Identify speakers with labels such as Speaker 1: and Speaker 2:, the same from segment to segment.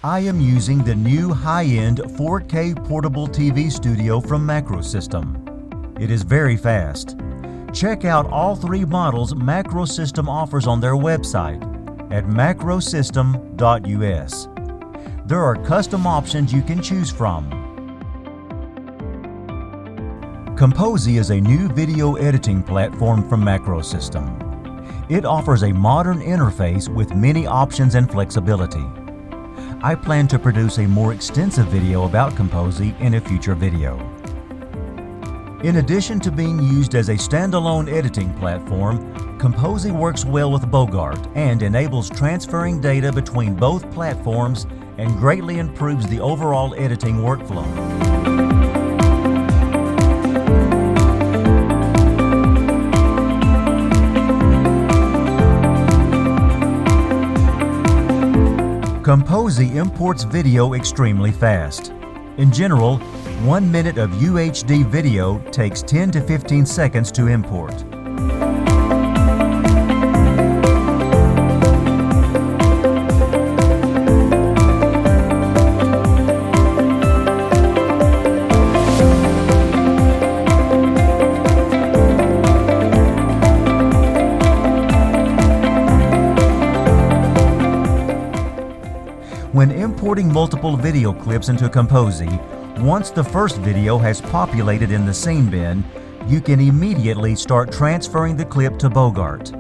Speaker 1: I am using the new high-end 4K portable TV studio from Macrosystem. It is very fast. Check out all 3 models Macrosystem offers on their website at macrosystem.us. There are custom options you can choose from. Composi is a new video editing platform from Macrosystem. It offers a modern interface with many options and flexibility. I plan to produce a more extensive video about Composi in a future video. In addition to being used as a standalone editing platform, Composi works well with Bogart and enables transferring data between both platforms and greatly improves the overall editing workflow. Composi imports video extremely fast. In general, 1 minute of UHD video takes 10 to 15 seconds to import. When importing multiple video clips into Composi, once the first video has populated in the scene bin, you can immediately start transferring the clip to Bogart.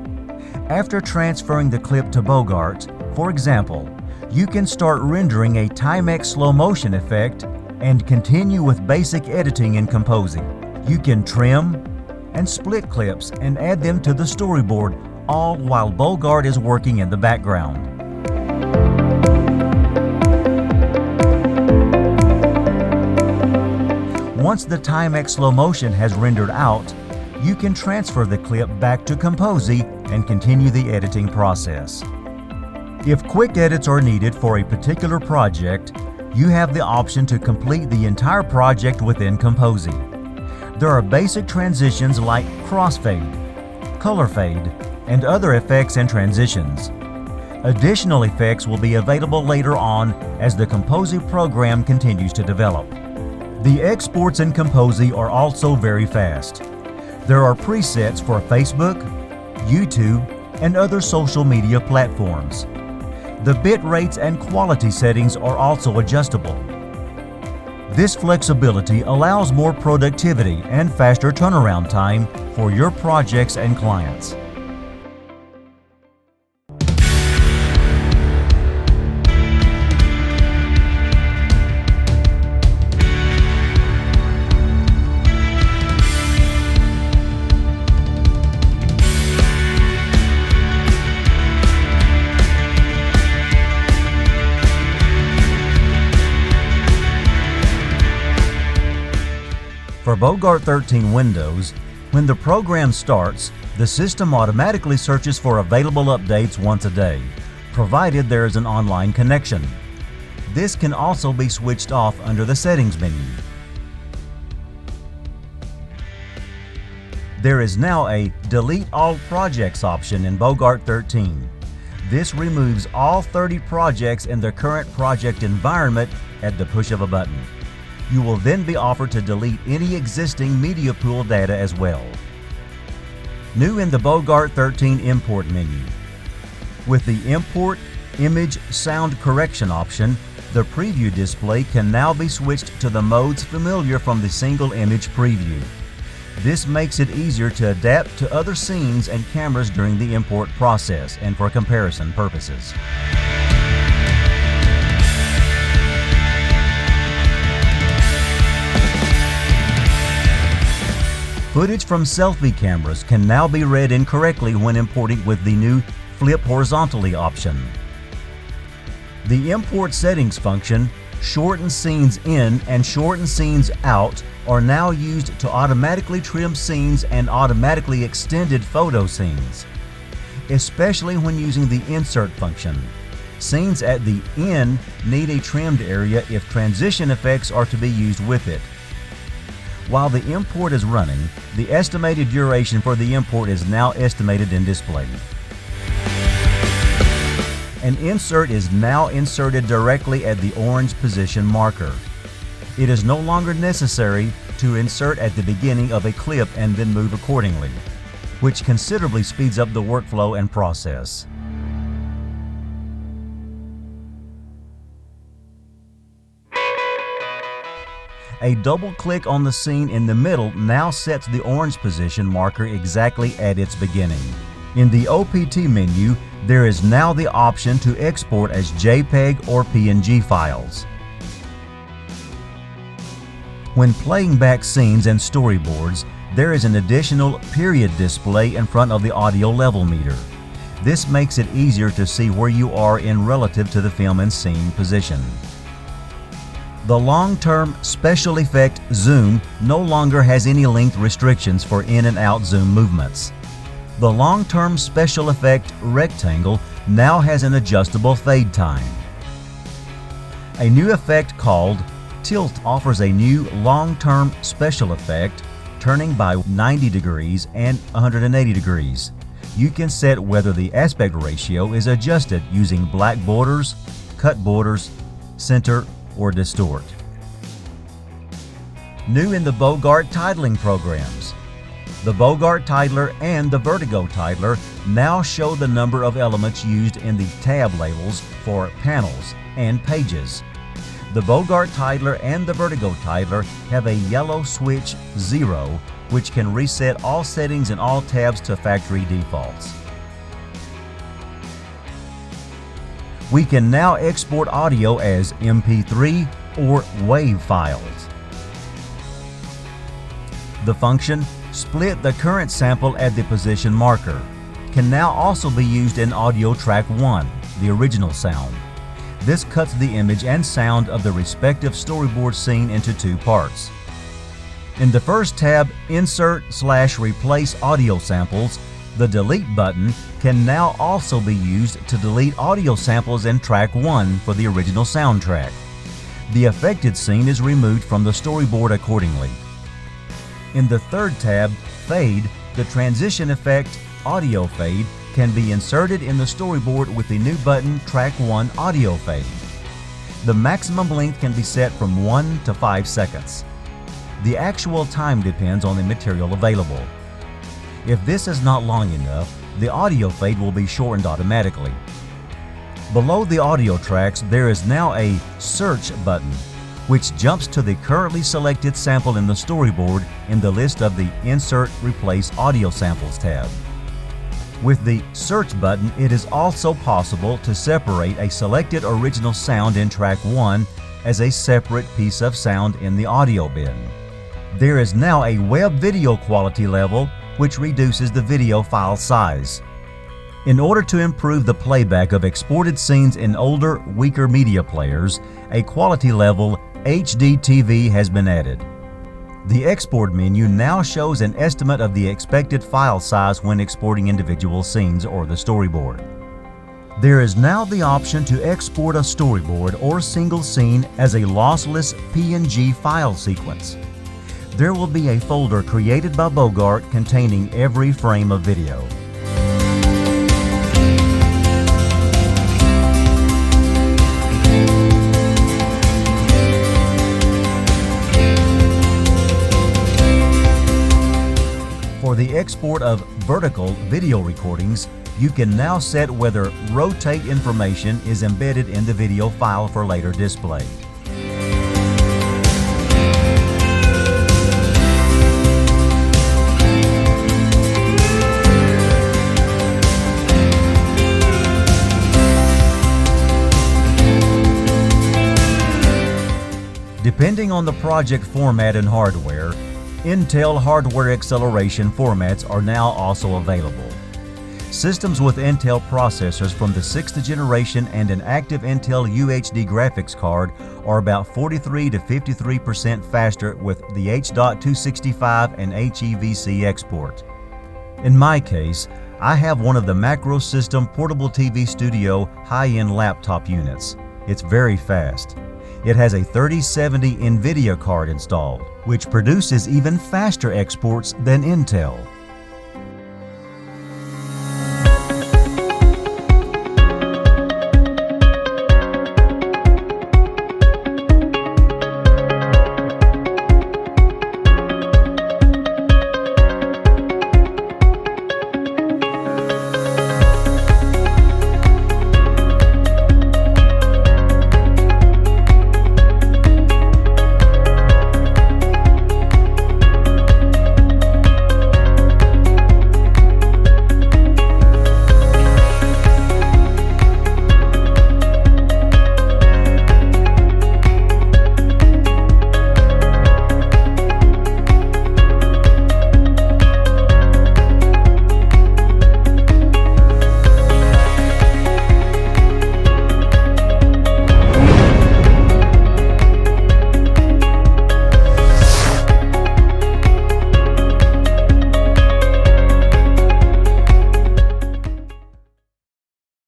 Speaker 1: After transferring the clip to Bogart, for example, you can start rendering a Timex slow motion effect and continue with basic editing in Composi. You can trim and split clips and add them to the storyboard, all while Bogart is working in the background. Once the Timex slow motion has rendered out, you can transfer the clip back to Composi and continue the editing process. If quick edits are needed for a particular project, you have the option to complete the entire project within Composi. There are basic transitions like crossfade, color fade, and other effects and transitions. Additional effects will be available later on as the Composi program continues to develop. The exports in Composi are also very fast. There are presets for Facebook, YouTube, and other social media platforms. The bit rates and quality settings are also adjustable. This flexibility allows more productivity and faster turnaround time for your projects and clients. For Bogart 13 Windows, when the program starts, the system automatically searches for available updates once a day, provided there is an online connection. This can also be switched off under the Settings menu. There is now a Delete All Projects option in Bogart 13. This removes all 30 projects in the current project environment at the push of a button. You will then be offered to delete any existing media pool data as well. New in the Bogart 13 Import menu. With the Import Image Sound Correction option, the preview display can now be switched to the modes familiar from the single image preview. This makes it easier to adapt to other scenes and cameras during the import process and for comparison purposes. Footage from selfie cameras can now be read incorrectly when importing with the new Flip Horizontally option. The Import Settings function, Shorten Scenes In and Shorten Scenes Out are now used to automatically trim scenes and automatically extended photo scenes, especially when using the Insert function. Scenes at the end need a trimmed area if transition effects are to be used with it. While the import is running, the estimated duration for the import is now estimated in display. An insert is now inserted directly at the orange position marker. It is no longer necessary to insert at the beginning of a clip and then move accordingly, which considerably speeds up the workflow and process. A double click on the scene in the middle now sets the orange position marker exactly at its beginning. In the OPT menu, there is now the option to export as JPEG or PNG files. When playing back scenes and storyboards, there is an additional period display in front of the audio level meter. This makes it easier to see where you are in relative to the film and scene position. The long-term special effect zoom no longer has any length restrictions for in and out zoom movements. The long-term special effect rectangle now has an adjustable fade time. A new effect called tilt offers a new long-term special effect, turning by 90 degrees and 180 degrees. You can set whether the aspect ratio is adjusted using black borders, cut borders, center, or distort. New in the Bogart titling programs. The Bogart titler and the Vertigo titler now show the number of elements used in the tab labels for panels and pages. The Bogart titler and the Vertigo titler have a yellow switch 0, which can reset all settings in all tabs to factory defaults. We can now export audio as MP3 or WAV files. The function split the current sample at the position marker can now also be used in audio track 1, the original sound. This cuts the image and sound of the respective storyboard scene into two parts. In the first tab, Insert/Replace Audio Samples, the Delete button can now also be used to delete audio samples in track 1 for the original soundtrack. The affected scene is removed from the storyboard accordingly. In the third tab, Fade, the transition effect Audio Fade can be inserted in the storyboard with the new button Track 1 Audio Fade. The maximum length can be set from 1 to 5 seconds. The actual time depends on the material available. If this is not long enough, the audio fade will be shortened automatically. Below the audio tracks, there is now a Search button, which jumps to the currently selected sample in the storyboard in the list of the Insert Replace Audio Samples tab. With the Search button, it is also possible to separate a selected original sound in track 1 as a separate piece of sound in the audio bin. There is now a web video quality level, which reduces the video file size. In order to improve the playback of exported scenes in older, weaker media players, a quality level HDTV has been added. The export menu now shows an estimate of the expected file size when exporting individual scenes or the storyboard. There is now the option to export a storyboard or single scene as a lossless PNG file sequence. There will be a folder created by Bogart containing every frame of video. For the export of vertical video recordings, you can now set whether rotate information is embedded in the video file for later display. Depending on the project format and hardware, Intel hardware acceleration formats are now also available. Systems with Intel processors from the 6th generation and an active Intel UHD graphics card are about 43 to 53% faster with the H.265 and HEVC export. In my case, I have one of the Macrosystem Portable TV Studio high-end laptop units. It's very fast. It has a 3070 NVIDIA card installed, which produces even faster exports than Intel.